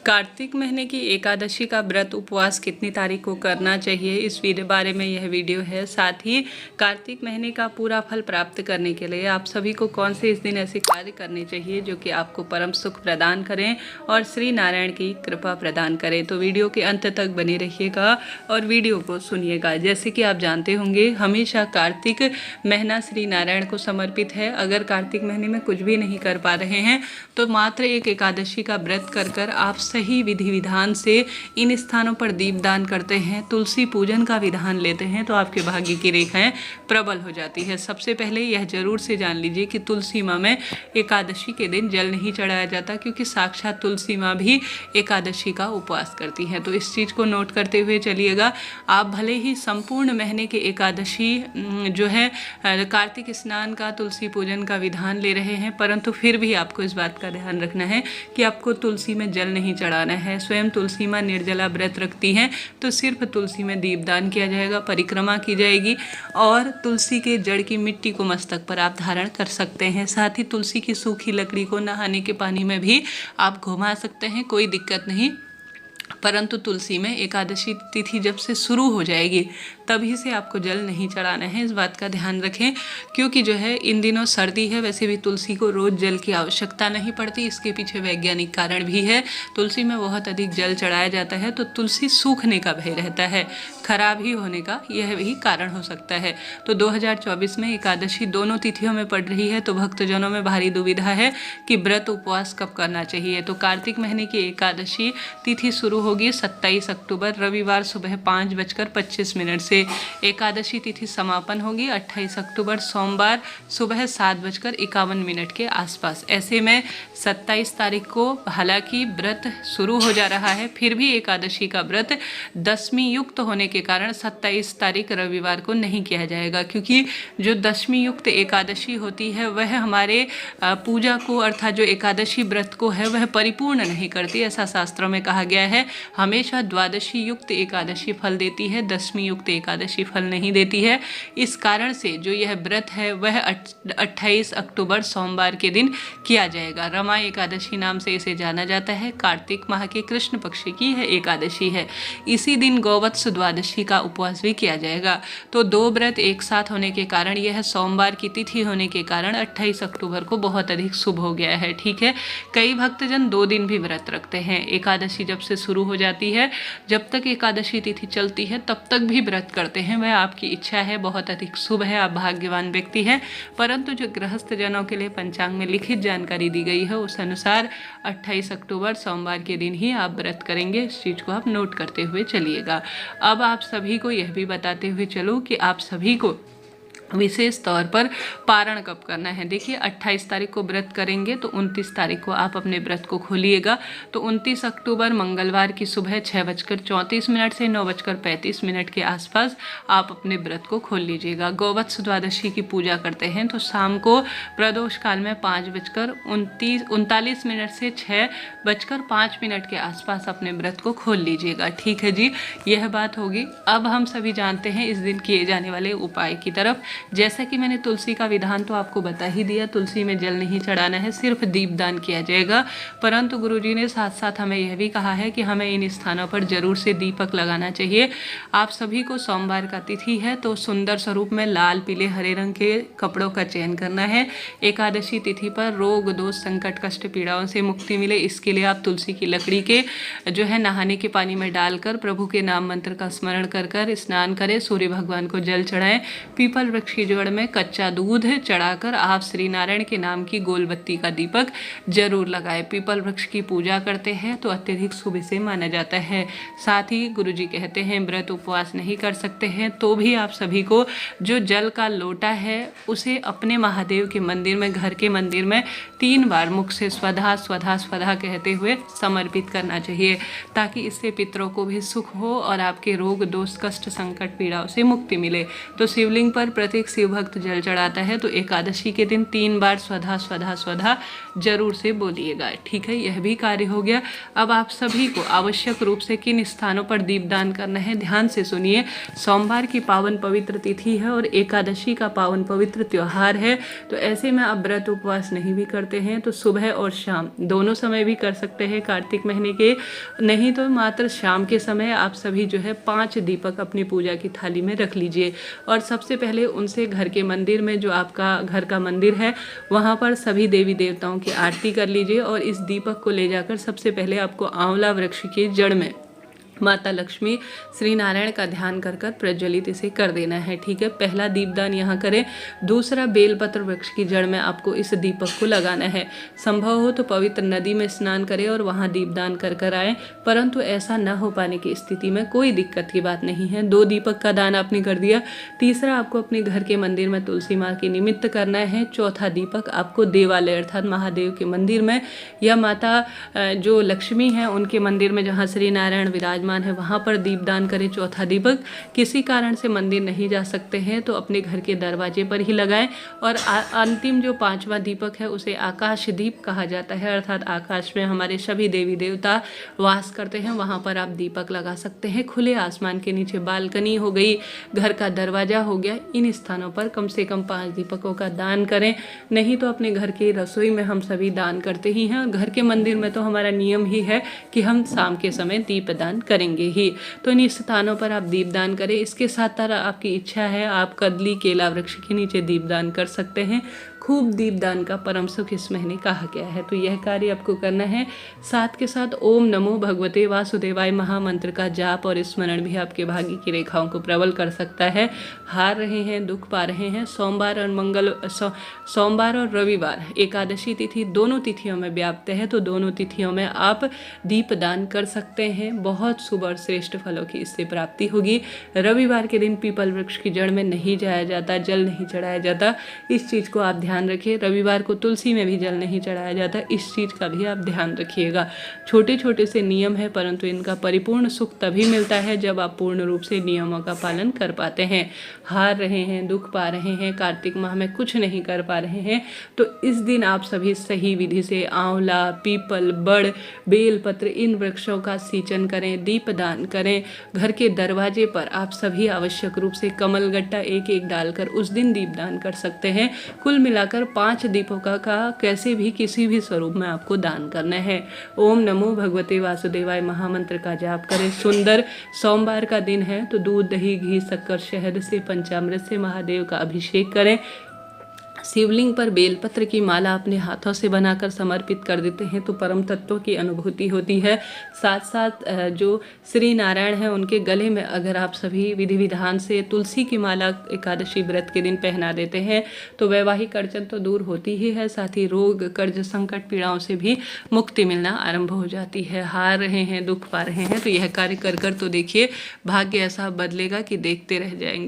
कार्तिक महीने की एकादशी का व्रत उपवास कितनी तारीख को करना चाहिए, इस बारे में यह वीडियो है। साथ ही कार्तिक महीने का पूरा फल प्राप्त करने के लिए आप सभी को कौन से इस दिन ऐसे कार्य करने चाहिए जो कि आपको परम सुख प्रदान करें और श्री नारायण की कृपा प्रदान करें। तो वीडियो के अंत तक बने रहिएगा और वीडियो को सुनिएगा। जैसे कि आप जानते होंगे, हमेशा कार्तिक महीना श्री नारायण को समर्पित है। अगर कार्तिक महीने में कुछ भी नहीं कर पा रहे हैं तो मात्र एक एकादशी का व्रत कर आप सही विधि विधान से इन स्थानों पर दीपदान करते हैं, तुलसी पूजन का विधान लेते हैं तो आपके भाग्य की रेखाएं प्रबल हो जाती है। सबसे पहले यह जरूर से जान लीजिए कि तुलसी माँ में एकादशी के दिन जल नहीं चढ़ाया जाता, क्योंकि साक्षात तुलसी माँ भी एकादशी का उपवास करती हैं। तो इस चीज़ को नोट करते हुए चलिएगा। आप भले ही संपूर्ण महीने के एकादशी जो है कार्तिक स्नान का, तुलसी पूजन का विधान ले रहे हैं, परंतु फिर भी आपको इस बात का ध्यान रखना है कि आपको तुलसी में जल नहीं चढ़ाना है। स्वयं तुलसी माँ निर्जला व्रत रखती हैं तो सिर्फ तुलसी में दीपदान किया जाएगा, परिक्रमा की जाएगी और तुलसी के जड़ की मिट्टी को मस्तक पर आप धारण कर सकते हैं। साथ ही तुलसी की सूखी लकड़ी को नहाने के पानी में भी आप घुमा सकते हैं, कोई दिक्कत नहीं। परंतु तुलसी में एकादशी तिथि जब से शुरू हो जाएगी तभी से आपको जल नहीं चढ़ाना है, इस बात का ध्यान रखें। क्योंकि जो है इन दिनों सर्दी है, वैसे भी तुलसी को रोज़ जल की आवश्यकता नहीं पड़ती, इसके पीछे वैज्ञानिक कारण भी है। तुलसी में बहुत अधिक जल चढ़ाया जाता है तो तुलसी सूखने का भय रहता है, खराब ही होने का यह भी कारण हो सकता है। तो 2024 में एकादशी दोनों तिथियों में पड़ रही है, तो भक्तजनों में भारी दुविधा है कि व्रत उपवास कब करना चाहिए। तो कार्तिक महीने की एकादशी तिथि शुरू होगी 27 अक्टूबर रविवार सुबह 5:25 से। एकादशी तिथि समापन होगी 28 अक्टूबर सोमवार सुबह 7:51 के आसपास। ऐसे में 27 तारीख को हालांकि व्रत शुरू हो जा रहा है, फिर भी एकादशी का व्रत दशमी युक्त होने के कारण 27 तारीख रविवार को नहीं किया जाएगा, क्योंकि जो दशमी युक्त एकादशी होती है वह हमारे पूजा को, अर्थात जो एकादशी व्रत को है वह परिपूर्ण नहीं करती, ऐसा शास्त्रों में कहा गया है। हमेशा द्वादशी युक्त एकादशी फल देती है, दशमी युक्त एकादशी फल नहीं देती है। इस कारण से जो यह व्रत है वह 28 अक्टूबर सोमवार के दिन किया जाएगा। रमा एकादशी नाम से इसे जाना जाता है। कार्तिक माह के कृष्ण पक्ष की यह एकादशी है। इसी दिन गौवत्स द्वादशी का उपवास भी किया जाएगा। तो दो व्रत एक साथ होने के कारण, यह सोमवार की तिथि होने के कारण 28 अक्टूबर को बहुत अधिक शुभ हो गया है। ठीक है, कई भक्तजन 2 दिन भी व्रत रखते हैं। एकादशी जब से शुरू हो जाती है, जब तक एकादशी तिथि चलती है तब तक भी व्रत करते हैं, वह आपकी इच्छा है, बहुत अधिक शुभ है, आप भाग्यवान व्यक्ति हैं। परंतु जो गृहस्थ जनों के लिए पंचांग में लिखित जानकारी दी गई है उस अनुसार 28 अक्टूबर सोमवार के दिन ही आप व्रत करेंगे। इस चीज़ को आप नोट करते हुए चलिएगा। अब आप सभी को यह भी बताते हुए चलो कि आप सभी को विशेष तौर पर पारण कब करना है। देखिए, 28 तारीख को व्रत करेंगे तो 29 तारीख को आप अपने व्रत को खोलिएगा। तो 29 अक्टूबर मंगलवार की सुबह 6:34 से 9:35 के आसपास आप अपने व्रत को खोल लीजिएगा। गौवत्स द्वादशी की पूजा करते हैं तो शाम को प्रदोष काल में 5:39 से 6:05 के आसपास अपने व्रत को खोल लीजिएगा। ठीक है जी, यह बात होगी। अब हम सभी जानते हैं इस दिन किए जाने वाले उपाय की तरफ। जैसा कि मैंने तुलसी का विधान तो आपको बता ही दिया, तुलसी में जल नहीं चढ़ाना है, सिर्फ दीपदान किया जाएगा। परंतु गुरुजी ने साथ साथ हमें यह भी कहा है कि हमें इन स्थानों पर जरूर से दीपक लगाना चाहिए। आप सभी को सोमवार का तिथि है तो सुंदर स्वरूप में लाल, पीले, हरे रंग के कपड़ों का चयन करना है। एकादशी तिथि पर रोग, दोष, संकट, कष्ट, पीड़ाओं से मुक्ति मिले, इसके लिए आप तुलसी की लकड़ी के जो है नहाने के पानी में डालकर प्रभु के नाम मंत्र का स्मरण कर स्नान करें, सूर्य भगवान को जल चढ़ाएं। पीपल वृक्ष की जड़ में कच्चा दूध चढ़ाकर आप श्री नारायण के नाम की गोल बत्ती का दीपक जरूर लगाएं। पीपल वृक्ष की पूजा करते हैं तो अत्यधिक शुभ से माना जाता है। साथ ही गुरुजी कहते हैं व्रत उपवास नहीं कर सकते हैं तो भी आप सभी को जो जल का लोटा है उसे अपने महादेव के मंदिर में, घर के मंदिर में 3 बार मुख से स्वधा स्वधा स्वधा कहते हुए समर्पित करना चाहिए, ताकि इससे पितरों को भी सुख हो और आपके रोग, दोष, कष्ट, संकट, पीड़ाओं से मुक्ति मिले। तो शिवलिंग पर प्रत्येक शिव भक्त जल चढ़ाता है तो एकादशी के दिन 3 बार स्वधा स्वधा स्वधा जरूर से बोलिएगा। ठीक है, यह भी कार्य हो गया। अब आप सभी को आवश्यक रूप से किन स्थानों पर दीपदान करना है ध्यान से सुनिए। सोमवार की पावन पवित्र तिथि है और एकादशी का पावन पवित्र त्योहार है, तो ऐसे में आप व्रत उपवास नहीं भी करते हैं तो सुबह और शाम दोनों समय भी कर सकते हैं कार्तिक महीने के, नहीं तो मात्र शाम के समय आप सभी जो है 5 दीपक अपनी पूजा की थाली में रख लीजिए। और सबसे पहले उनसे घर के मंदिर में, जो आपका घर का मंदिर है, वहाँ पर सभी देवी देवताओं की आरती कर लीजिए और इस दीपक को ले जाकर सबसे पहले आपको आंवला वृक्ष की जड़ में माता लक्ष्मी श्री नारायण का ध्यान कर कर प्रज्वलित इसे कर देना है। ठीक है, पहला दीपदान यहाँ करें। दूसरा, बेलपत्र वृक्ष की जड़ में आपको इस दीपक को लगाना है। संभव हो तो पवित्र नदी में स्नान करें और वहाँ दीपदान कर कर आएँ, परंतु ऐसा न हो पाने की स्थिति में कोई दिक्कत की बात नहीं है। 2 दीपक का दान आपने कर दिया। तीसरा, आपको अपने घर के मंदिर में तुलसी माँ के निमित्त करना है। चौथा दीपक आपको देवालय अर्थात महादेव के मंदिर में या माता जो लक्ष्मी है उनके मंदिर में जहाँ श्री नारायण विराज है वहां पर दीपदान करें। चौथा दीपक, किसी कारण से मंदिर नहीं जा सकते हैं तो अपने घर के दरवाजे पर ही लगाएं। और अंतिम जो 5वां दीपक है उसे आकाश दीप कहा जाता है, अर्थात आकाश में हमारे सभी देवी देवता वास करते हैं, वहां पर आप दीपक लगा सकते हैं। खुले आसमान के नीचे बालकनी हो गई, घर का दरवाजा हो गया, इन स्थानों पर कम से कम 5 दीपकों का दान करें। नहीं तो अपने घर की रसोई में हम सभी दान करते ही हैं और घर के मंदिर में तो हमारा नियम ही है कि हम शाम के समय दीपदान करेंगे ही। तो इन स्थानों पर आप दीपदान करें। इसके साथ आपकी इच्छा है आप कदली केला वृक्ष के नीचे दीपदान कर सकते हैं। खूब दीपदान का परम सुख इस महीने कहा गया है, तो यह कार्य आपको करना है। साथ के साथ ओम नमो भगवते वासुदेवाय महामंत्र का जाप और स्मरण भी आपके भाग्य की रेखाओं को प्रबल कर सकता है। हार रहे हैं, दुख पा रहे हैं, सोमवार और रविवार एकादशी तिथि दोनों तिथियों में व्याप्त है, तो दोनों तिथियों में आप दीपदान कर सकते हैं। बहुत शुभ और श्रेष्ठ फलों की इससे प्राप्ति होगी। रविवार के दिन पीपल वृक्ष की जड़ में नहीं जाया जाता, जल नहीं चढ़ाया जाता, इस चीज़ को आप ध्यान रखिए। रविवार को तुलसी में भी जल नहीं चढ़ाया जाता, इस चीज़ का भी आप ध्यान रखिएगा। छोटे छोटे से नियम है, परंतु इनका परिपूर्ण सुख तभी मिलता है जब आप पूर्ण रूप से नियमों का पालन कर पाते हैं। हार रहे हैं, दुख पा रहे हैं, कार्तिक माह में कुछ नहीं कर पा रहे हैं, तो इस दिन आप सभी सही विधि से आंवला, पीपल, बड़, बेलपत्र इन वृक्षों का सींचन करें, दीपदान करें। घर के दरवाजे पर आप सभी आवश्यक रूप से कमलगट्टा 1-1 डालकर उस दिन दीपदान कर सकते हैं। कुल मिलाकर 5 दीपों का कैसे भी किसी भी स्वरूप में आपको दान करना है। ओम नमो भगवते वासुदेवाय महामंत्र का जाप करें। सुंदर सोमवार का दिन है तो दूध, दही, घी, शक्कर, शहद से, पंचामृत से महादेव का अभिषेक करें। शिवलिंग पर बेलपत्र की माला अपने हाथों से बनाकर समर्पित कर देते हैं तो परम तत्वों की अनुभूति होती है। साथ साथ जो श्री नारायण हैं उनके गले में अगर आप सभी विधि विधान से तुलसी की माला एकादशी व्रत के दिन पहना देते हैं तो वैवाहिक अड़चन तो दूर होती ही है, साथ ही रोग, कर्ज, संकट, पीड़ाओं से भी मुक्ति मिलना आरंभ हो जाती है। हार रहे हैं, दुख पा रहे हैं, तो यह कार्य कर कर तो देखिए, भाग्य ऐसा बदलेगा कि देखते रह जाएंगे।